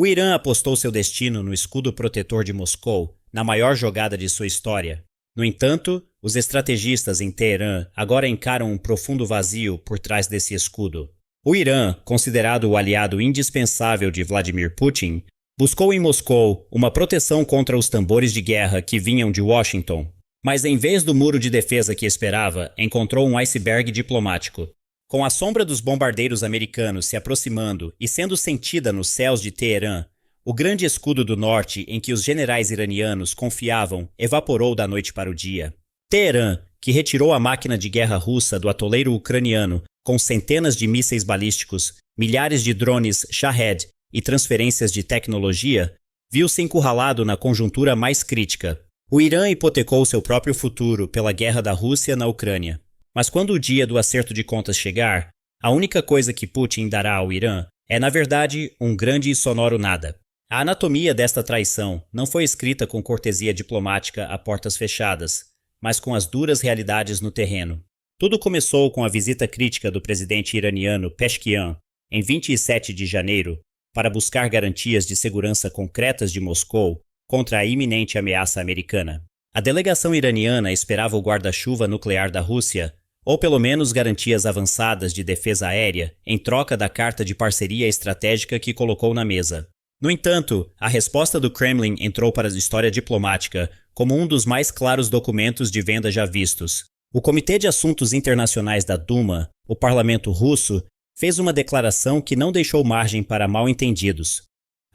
O Irã apostou seu destino no escudo protetor de Moscou, na maior jogada de sua história. No entanto, os estrategistas em Teherã agora encaram um profundo vazio por trás desse escudo. O Irã, considerado o aliado indispensável de Vladimir Putin, buscou em Moscou uma proteção contra os tambores de guerra que vinham de Washington. Mas em vez do muro de defesa que esperava, encontrou um iceberg diplomático. Com a sombra dos bombardeiros americanos se aproximando e sendo sentida nos céus de Teherã, o grande escudo do norte em que os generais iranianos confiavam evaporou da noite para o dia. Teherã, que retirou a máquina de guerra russa do atoleiro ucraniano com centenas de mísseis balísticos, milhares de drones Shahed e transferências de tecnologia, viu-se encurralado na conjuntura mais crítica. O Irã hipotecou seu próprio futuro pela guerra da Rússia na Ucrânia. Mas quando o dia do acerto de contas chegar, a única coisa que Putin dará ao Irã é, na verdade, um grande e sonoro nada. A anatomia desta traição não foi escrita com cortesia diplomática a portas fechadas, mas com as duras realidades no terreno. Tudo começou com a visita crítica do presidente iraniano Pezeshkian, em 27 de janeiro, para buscar garantias de segurança concretas de Moscou contra a iminente ameaça americana. A delegação iraniana esperava o guarda-chuva nuclear da Rússia, ou pelo menos garantias avançadas de defesa aérea, em troca da carta de parceria estratégica que colocou na mesa. No entanto, a resposta do Kremlin entrou para a história diplomática como um dos mais claros documentos de venda já vistos. O Comitê de Assuntos Internacionais da Duma, o parlamento russo, fez uma declaração que não deixou margem para mal-entendidos.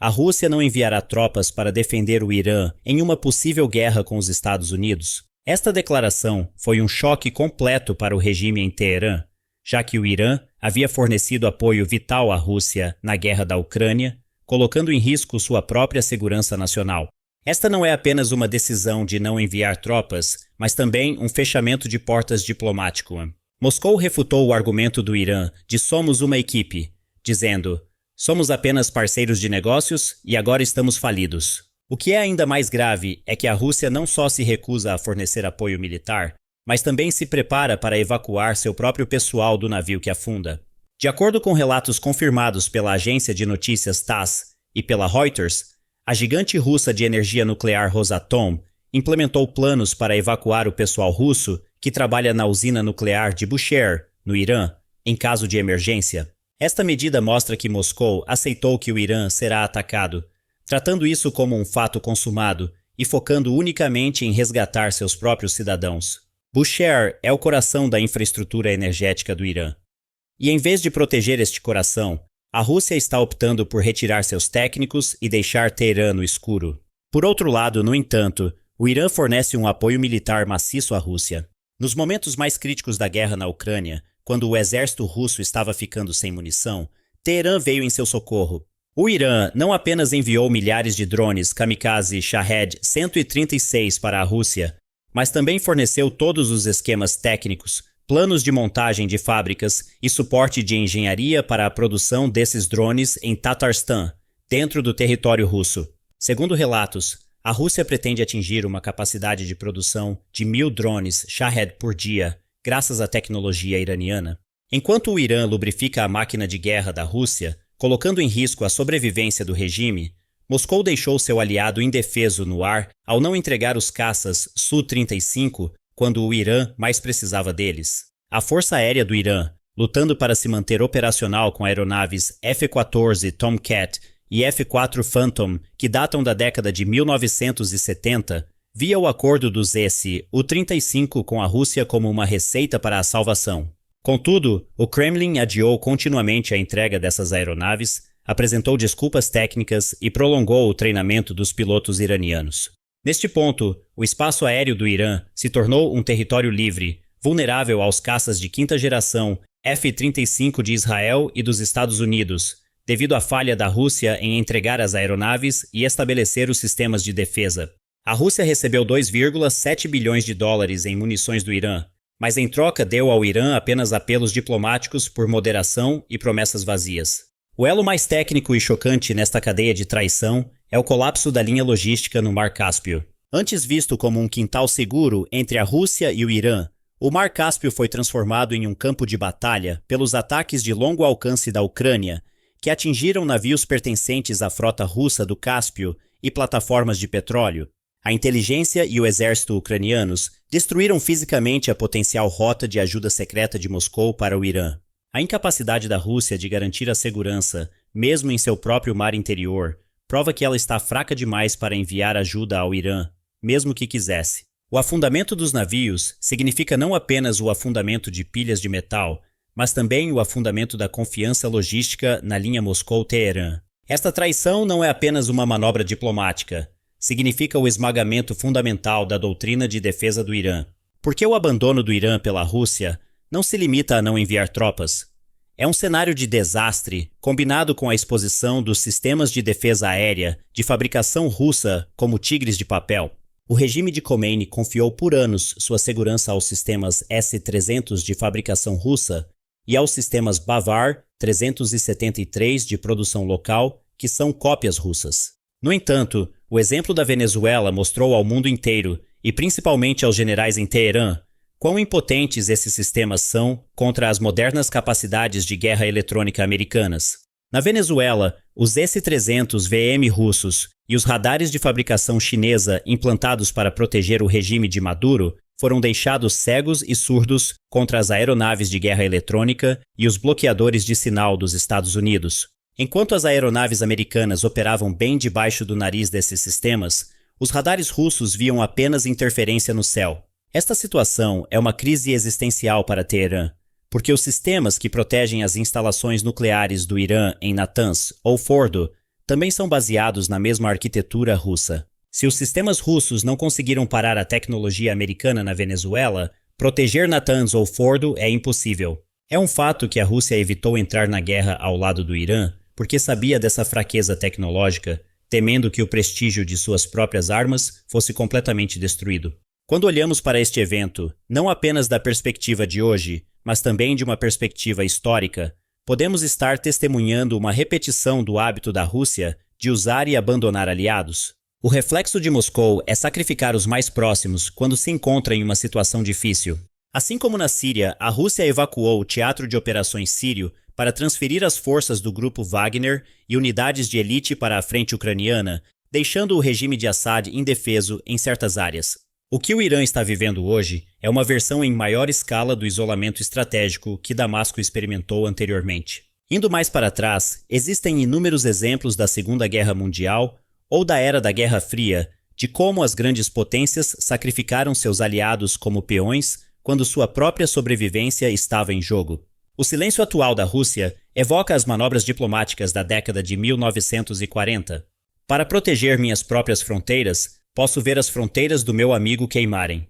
A Rússia não enviará tropas para defender o Irã em uma possível guerra com os Estados Unidos. Esta declaração foi um choque completo para o regime em Teherã, já que o Irã havia fornecido apoio vital à Rússia na guerra da Ucrânia, colocando em risco sua própria segurança nacional. Esta não é apenas uma decisão de não enviar tropas, mas também um fechamento de portas diplomático. Moscou refutou o argumento do Irã de somos uma equipe, dizendo: somos apenas parceiros de negócios e agora estamos falidos. O que é ainda mais grave é que a Rússia não só se recusa a fornecer apoio militar, mas também se prepara para evacuar seu próprio pessoal do navio que afunda. De acordo com relatos confirmados pela agência de notícias TASS e pela Reuters, a gigante russa de energia nuclear Rosatom implementou planos para evacuar o pessoal russo que trabalha na usina nuclear de Bushehr, no Irã, em caso de emergência. Esta medida mostra que Moscou aceitou que o Irã será atacado, tratando isso como um fato consumado e focando unicamente em resgatar seus próprios cidadãos. Bushehr é o coração da infraestrutura energética do Irã. E em vez de proteger este coração, a Rússia está optando por retirar seus técnicos e deixar Teherã no escuro. Por outro lado, no entanto, o Irã fornece um apoio militar maciço à Rússia. Nos momentos mais críticos da guerra na Ucrânia, quando o exército russo estava ficando sem munição, Teherã veio em seu socorro. O Irã não apenas enviou milhares de drones kamikaze Shahed 136 para a Rússia, mas também forneceu todos os esquemas técnicos, planos de montagem de fábricas e suporte de engenharia para a produção desses drones em Tatarstan, dentro do território russo. Segundo relatos, a Rússia pretende atingir uma capacidade de produção de 1.000 drones Shahed por dia, graças à tecnologia iraniana. Enquanto o Irã lubrifica a máquina de guerra da Rússia, colocando em risco a sobrevivência do regime, Moscou deixou seu aliado indefeso no ar ao não entregar os caças Su-35 quando o Irã mais precisava deles. A Força Aérea do Irã, lutando para se manter operacional com aeronaves F-14 Tomcat e F-4 Phantom, que datam da década de 1970, via o acordo dos U-35 com a Rússia como uma receita para a salvação. Contudo, o Kremlin adiou continuamente a entrega dessas aeronaves, apresentou desculpas técnicas e prolongou o treinamento dos pilotos iranianos. Neste ponto, o espaço aéreo do Irã se tornou um território livre, vulnerável aos caças de quinta geração F-35 de Israel e dos Estados Unidos, devido à falha da Rússia em entregar as aeronaves e estabelecer os sistemas de defesa. A Rússia recebeu 2,7 bilhões de dólares em munições do Irã, mas em troca deu ao Irã apenas apelos diplomáticos por moderação e promessas vazias. O elo mais técnico e chocante nesta cadeia de traição é o colapso da linha logística no Mar Cáspio. Antes visto como um quintal seguro entre a Rússia e o Irã, o Mar Cáspio foi transformado em um campo de batalha pelos ataques de longo alcance da Ucrânia que atingiram navios pertencentes à frota russa do Cáspio e plataformas de petróleo. A inteligência e o exército ucranianos destruíram fisicamente a potencial rota de ajuda secreta de Moscou para o Irã. A incapacidade da Rússia de garantir a segurança, mesmo em seu próprio mar interior, prova que ela está fraca demais para enviar ajuda ao Irã, mesmo que quisesse. O afundamento dos navios significa não apenas o afundamento de pilhas de metal, mas também o afundamento da confiança logística na linha Moscou-Teherã. Esta traição não é apenas uma manobra diplomática, significa o esmagamento fundamental da doutrina de defesa do Irã. Porque o abandono do Irã pela Rússia não se limita a não enviar tropas. É um cenário de desastre, combinado com a exposição dos sistemas de defesa aérea de fabricação russa como tigres de papel. O regime de Khomeini confiou por anos sua segurança aos sistemas S-300 de fabricação russa e aos sistemas Bavar 373 de produção local, que são cópias russas. No entanto, o exemplo da Venezuela mostrou ao mundo inteiro, e principalmente aos generais em Teherã, quão impotentes esses sistemas são contra as modernas capacidades de guerra eletrônica americanas. Na Venezuela, os S-300 VM russos e os radares de fabricação chinesa implantados para proteger o regime de Maduro foram deixados cegos e surdos contra as aeronaves de guerra eletrônica e os bloqueadores de sinal dos Estados Unidos. Enquanto as aeronaves americanas operavam bem debaixo do nariz desses sistemas, os radares russos viam apenas interferência no céu. Esta situação é uma crise existencial para Teherã, porque os sistemas que protegem as instalações nucleares do Irã em Natanz ou Fordo também são baseados na mesma arquitetura russa. Se os sistemas russos não conseguiram parar a tecnologia americana na Venezuela, proteger Natanz ou Fordo é impossível. É um fato que a Rússia evitou entrar na guerra ao lado do Irã porque sabia dessa fraqueza tecnológica, temendo que o prestígio de suas próprias armas fosse completamente destruído. Quando olhamos para este evento, não apenas da perspectiva de hoje, mas também de uma perspectiva histórica, podemos estar testemunhando uma repetição do hábito da Rússia de usar e abandonar aliados. O reflexo de Moscou é sacrificar os mais próximos quando se encontra em uma situação difícil. Assim como na Síria, a Rússia evacuou o teatro de operações sírio para transferir as forças do grupo Wagner e unidades de elite para a frente ucraniana, deixando o regime de Assad indefeso em certas áreas. O que o Irã está vivendo hoje é uma versão em maior escala do isolamento estratégico que Damasco experimentou anteriormente. Indo mais para trás, existem inúmeros exemplos da Segunda Guerra Mundial ou da Era da Guerra Fria de como as grandes potências sacrificaram seus aliados como peões quando sua própria sobrevivência estava em jogo. O silêncio atual da Rússia evoca as manobras diplomáticas da década de 1940. Para proteger minhas próprias fronteiras, posso ver as fronteiras do meu amigo queimarem.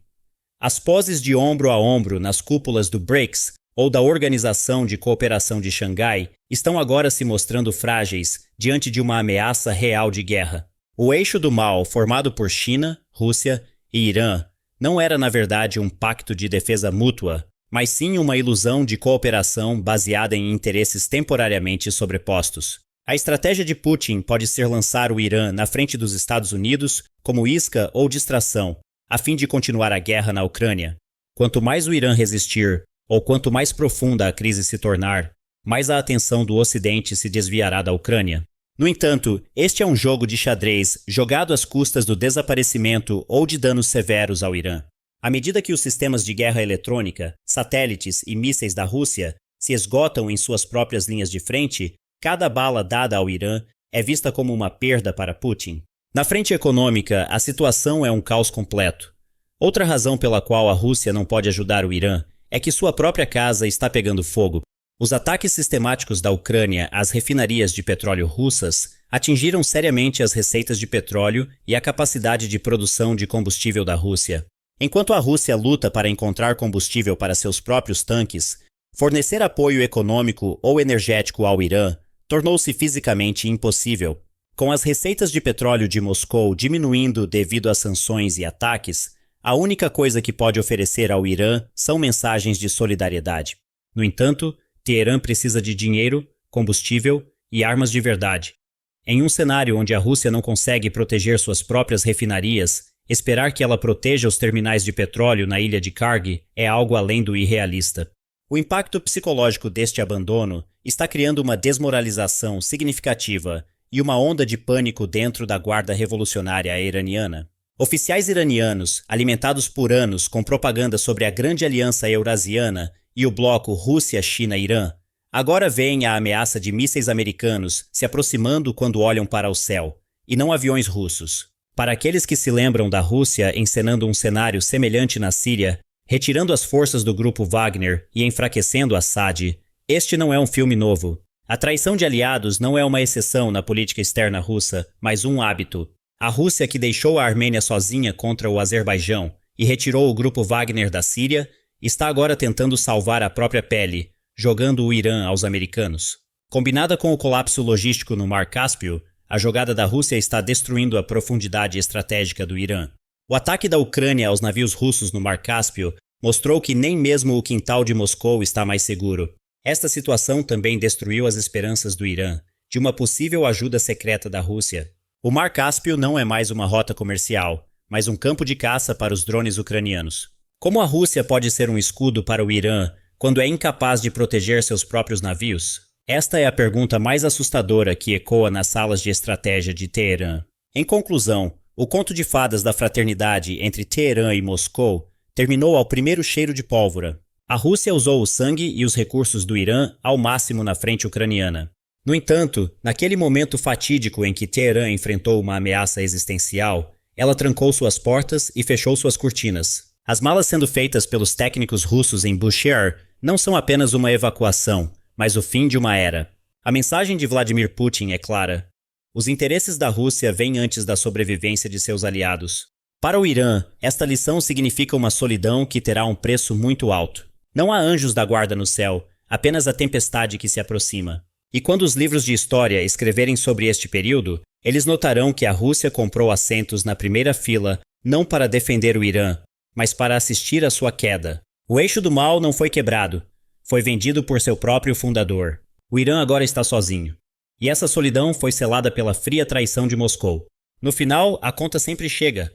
As poses de ombro a ombro nas cúpulas do BRICS ou da Organização de Cooperação de Xangai estão agora se mostrando frágeis diante de uma ameaça real de guerra. O eixo do mal, formado por China, Rússia e Irã, não era na verdade um pacto de defesa mútua, mas sim uma ilusão de cooperação baseada em interesses temporariamente sobrepostos. A estratégia de Putin pode ser lançar o Irã na frente dos Estados Unidos como isca ou distração, a fim de continuar a guerra na Ucrânia. Quanto mais o Irã resistir, ou quanto mais profunda a crise se tornar, mais a atenção do Ocidente se desviará da Ucrânia. No entanto, este é um jogo de xadrez jogado às custas do desaparecimento ou de danos severos ao Irã. À medida que os sistemas de guerra eletrônica, satélites e mísseis da Rússia se esgotam em suas próprias linhas de frente, cada bala dada ao Irã é vista como uma perda para Putin. Na frente econômica, a situação é um caos completo. Outra razão pela qual a Rússia não pode ajudar o Irã é que sua própria casa está pegando fogo. Os ataques sistemáticos da Ucrânia às refinarias de petróleo russas atingiram seriamente as receitas de petróleo e a capacidade de produção de combustível da Rússia. Enquanto a Rússia luta para encontrar combustível para seus próprios tanques, fornecer apoio econômico ou energético ao Irã tornou-se fisicamente impossível. Com as receitas de petróleo de Moscou diminuindo devido às sanções e ataques, a única coisa que pode oferecer ao Irã são mensagens de solidariedade. No entanto, Teherã precisa de dinheiro, combustível e armas de verdade. Em um cenário onde a Rússia não consegue proteger suas próprias refinarias, esperar que ela proteja os terminais de petróleo na ilha de Karg é algo além do irrealista. O impacto psicológico deste abandono está criando uma desmoralização significativa e uma onda de pânico dentro da Guarda Revolucionária Iraniana. Oficiais iranianos, alimentados por anos com propaganda sobre a Grande Aliança Eurasiana e o bloco Rússia-China-Irã, agora veem a ameaça de mísseis americanos se aproximando quando olham para o céu, e não aviões russos. Para aqueles que se lembram da Rússia encenando um cenário semelhante na Síria, retirando as forças do grupo Wagner e enfraquecendo Assad, este não é um filme novo. A traição de aliados não é uma exceção na política externa russa, mas um hábito. A Rússia, que deixou a Armênia sozinha contra o Azerbaijão e retirou o grupo Wagner da Síria, está agora tentando salvar a própria pele, jogando o Irã aos americanos. Combinada com o colapso logístico no Mar Cáspio, a jogada da Rússia está destruindo a profundidade estratégica do Irã. O ataque da Ucrânia aos navios russos no Mar Cáspio mostrou que nem mesmo o quintal de Moscou está mais seguro. Esta situação também destruiu as esperanças do Irã, de uma possível ajuda secreta da Rússia. O Mar Cáspio não é mais uma rota comercial, mas um campo de caça para os drones ucranianos. Como a Rússia pode ser um escudo para o Irã quando é incapaz de proteger seus próprios navios? Esta é a pergunta mais assustadora que ecoa nas salas de estratégia de Teherã. Em conclusão, o conto de fadas da fraternidade entre Teherã e Moscou terminou ao primeiro cheiro de pólvora. A Rússia usou o sangue e os recursos do Irã ao máximo na frente ucraniana. No entanto, naquele momento fatídico em que Teherã enfrentou uma ameaça existencial, ela trancou suas portas e fechou suas cortinas. As malas sendo feitas pelos técnicos russos em Bushehr não são apenas uma evacuação, mas o fim de uma era. A mensagem de Vladimir Putin é clara. Os interesses da Rússia vêm antes da sobrevivência de seus aliados. Para o Irã, esta lição significa uma solidão que terá um preço muito alto. Não há anjos da guarda no céu, apenas a tempestade que se aproxima. E quando os livros de história escreverem sobre este período, eles notarão que a Rússia comprou assentos na primeira fila não para defender o Irã, mas para assistir à sua queda. O eixo do mal não foi quebrado. Foi vendido por seu próprio fundador. O Irã agora está sozinho. E essa solidão foi selada pela fria traição de Moscou. No final, a conta sempre chega.